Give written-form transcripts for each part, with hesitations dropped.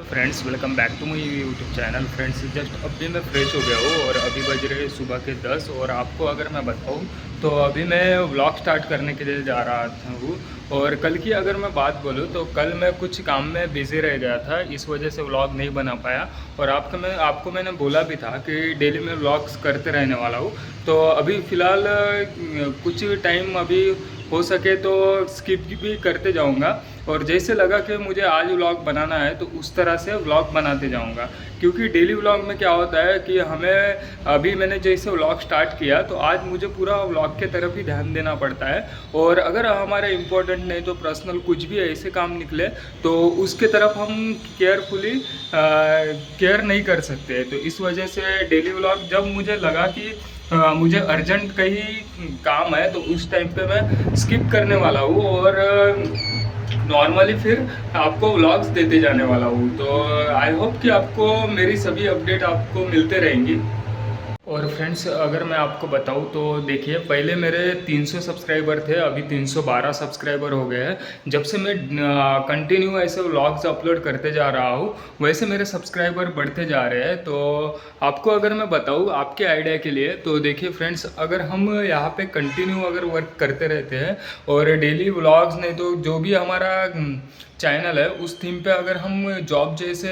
Friends, welcome back to my YouTube channel. Friends, just अभी मैं fresh हो गया हूँ और अभी बज रहे सुबह के 10। और आपको अगर मैं बताऊँ तो अभी मैं व्लॉग स्टार्ट करने के लिए जा रहा हूँ। और कल की अगर मैं बात बोलूँ तो कल मैं कुछ काम में बिज़ी रह गया था, इस वजह से व्लॉग नहीं बना पाया। और आपको मैंने बोला भी था कि डेली मैं व्लॉग्स करते रहने वाला हूँ। तो अभी फ़िलहाल कुछ टाइम अभी हो सके तो स्किप भी करते जाऊंगा। और जैसे लगा कि मुझे आज व्लॉग बनाना है तो उस तरह से व्लॉग बनाते जाऊंगा। क्योंकि डेली व्लॉग में क्या होता है कि हमें अभी मैंने जैसे व्लॉग स्टार्ट किया तो आज मुझे पूरा व्लॉग के तरफ ही ध्यान देना पड़ता है। और अगर हमारे इम्पोर्टेंट नहीं तो पर्सनल कुछ भी ऐसे काम निकले तो उसके तरफ हम केयरफुली केयर नहीं कर सकते। तो इस वजह से डेली व्लॉग जब मुझे लगा कि मुझे अर्जेंट कहीं काम है तो उस टाइम पे मैं स्किप करने वाला हूँ और नॉर्मली फिर आपको व्लॉग्स देते जाने वाला हूँ। तो आई होप कि आपको मेरी सभी अपडेट आपको मिलते रहेंगी। और फ्रेंड्स, अगर मैं आपको बताऊं तो देखिए, पहले मेरे 300 सब्सक्राइबर थे, अभी 312 सब्सक्राइबर हो गए हैं। जब से मैं कंटिन्यू ऐसे व्लॉग्स अपलोड करते जा रहा हूं वैसे मेरे सब्सक्राइबर बढ़ते जा रहे हैं। तो आपको अगर मैं बताऊं आपके आइडिया के लिए तो देखिए फ्रेंड्स, अगर हम यहाँ पे कंटिन्यू अगर वर्क करते रहते हैं और डेली व्लॉग्स नहीं तो जो भी हमारा चैनल है उस थीम पे अगर हम जॉब जैसे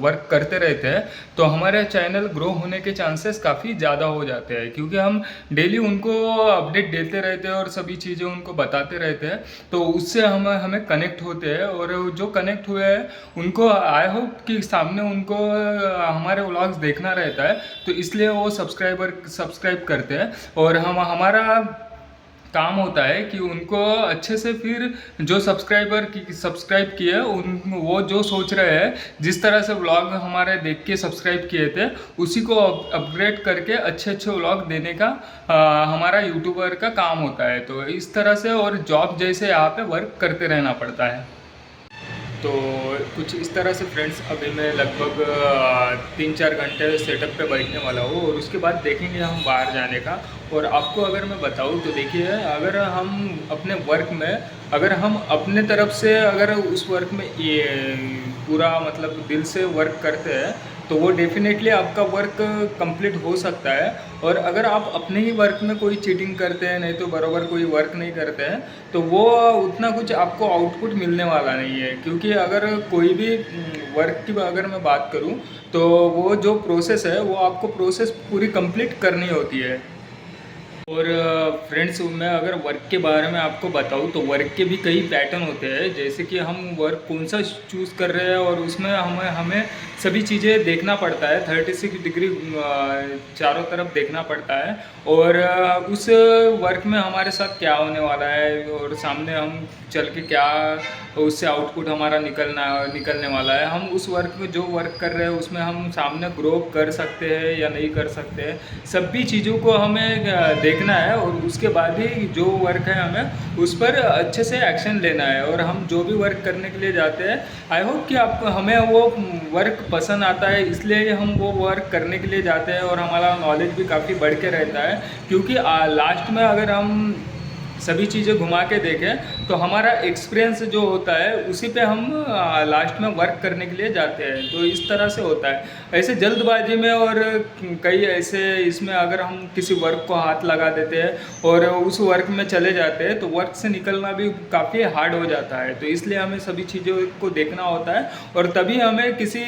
वर्क करते रहते हैं तो हमारे चैनल ग्रो होने के चांसेस काफ़ी ज़्यादा हो जाते हैं। क्योंकि हम डेली उनको अपडेट देते रहते हैं और सभी चीज़ें उनको बताते रहते हैं। तो उससे हम हमें कनेक्ट होते हैं और जो कनेक्ट हुए हैं उनको आई होप कि सामने उनको हमारे व्लॉग्स देखना रहता है। तो इसलिए वो सब्सक्राइब करते हैं। और हम हमारा काम होता है कि उनको अच्छे से फिर जो सब्सक्राइब किए उन वो जो सोच रहे हैं जिस तरह से व्लॉग हमारे देख के सब्सक्राइब किए थे उसी को अपग्रेड करके अच्छे अच्छे व्लॉग देने का हमारा यूट्यूबर का काम होता है। तो इस तरह से और जॉब जैसे यहाँ पे वर्क करते रहना पड़ता है। तो कुछ इस तरह से फ्रेंड्स, अभी मैं लगभग 3-4 घंटे सेटअप पे बैठने वाला हूँ और उसके बाद देखेंगे हम बाहर जाने का। और आपको अगर मैं बताऊँ तो देखिए, अगर हम अपने वर्क में अगर हम अपने तरफ से अगर उस वर्क में ये पूरा मतलब दिल से वर्क करते हैं तो वो डेफिनेटली आपका वर्क कंप्लीट हो सकता है। और अगर आप अपने ही वर्क में कोई चीटिंग करते हैं नहीं तो बराबर कोई वर्क नहीं करते हैं तो वो उतना कुछ आपको आउटपुट मिलने वाला नहीं है। क्योंकि अगर कोई भी वर्क की अगर मैं बात करूं तो वो जो प्रोसेस है वो आपको प्रोसेस पूरी कंप्लीट करनी होती है। और फ्रेंड्स, मैं अगर वर्क के बारे में आपको बताऊं तो वर्क के भी कई पैटर्न होते हैं। जैसे कि हम वर्क कौन सा चूज़ कर रहे हैं और उसमें हमें हमें सभी चीज़ें देखना पड़ता है, 36 डिग्री चारों तरफ देखना पड़ता है। और उस वर्क में हमारे साथ क्या होने वाला है और सामने हम चल के क्या उससे आउटपुट हमारा निकलने वाला है। हम उस वर्क में जो वर्क कर रहे हैं उसमें हम सामने ग्रो कर सकते हैं या नहीं कर सकते हैं, सभी चीज़ों को हमें देखना है। और उसके बाद ही जो वर्क है हमें उस पर अच्छे से एक्शन लेना है। और हम जो भी वर्क करने के लिए जाते हैं आई होप कि आपको हमें वो वर्क पसंद आता है, इसलिए हम वो वर्क करने के लिए जाते हैं और हमारा नॉलेज भी काफ़ी बढ़ के रहता है। क्योंकि लास्ट में अगर हम सभी चीज़ें घुमा के देखें तो हमारा एक्सपीरियंस जो होता है उसी पे हम लास्ट में वर्क करने के लिए जाते हैं। तो इस तरह से होता है। ऐसे जल्दबाजी में और कई ऐसे इसमें अगर हम किसी वर्क को हाथ लगा देते हैं और उस वर्क में चले जाते हैं तो वर्क से निकलना भी काफ़ी हार्ड हो जाता है। तो इसलिए हमें सभी चीज़ों को देखना होता है और तभी हमें किसी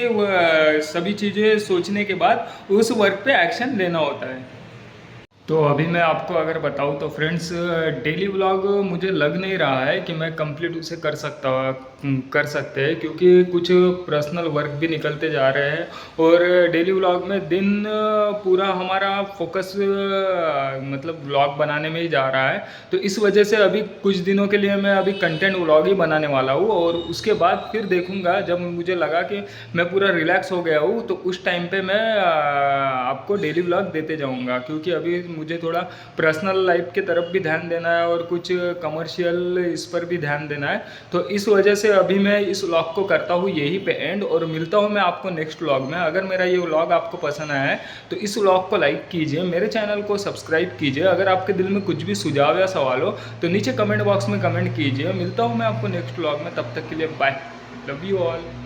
सभी चीज़ें सोचने के बाद उस वर्क पे एक्शन लेना होता है। तो अभी मैं आपको अगर बताऊं तो फ्रेंड्स, डेली व्लॉग मुझे लग नहीं रहा है कि मैं कंप्लीट उसे कर सकते हैं। क्योंकि कुछ पर्सनल वर्क भी निकलते जा रहे हैं और डेली व्लॉग में दिन पूरा हमारा फोकस मतलब व्लॉग बनाने में ही जा रहा है। तो इस वजह से अभी कुछ दिनों के लिए मैं अभी कंटेंट व्लॉग ही बनाने वाला हूँ। और उसके बाद फिर देखूँगा, जब मुझे लगा कि मैं पूरा रिलैक्स हो गया हूँ तो उस टाइम पे मैं आपको डेली व्लॉग देते जाऊँगा। क्योंकि अभी मुझे थोड़ा पर्सनल लाइफ की तरफ भी ध्यान देना है और कुछ कमर्शियल इस पर भी ध्यान देना है। तो इस वजह से अभी मैं इस व्लॉग को करता हूँ यहीं पे एंड और मिलता हूँ मैं आपको नेक्स्ट व्लॉग में। अगर मेरा ये व्लॉग आपको पसंद आया है तो इस व्लॉग को लाइक कीजिए, मेरे चैनल को सब्सक्राइब कीजिए। अगर आपके दिल में कुछ भी सुझाव या सवाल हो तो नीचे कमेंट बॉक्स में कमेंट कीजिए। मिलता हूँ मैं आपको नेक्स्ट व्लॉग में, तब तक के लिए बाय, लव यू ऑल।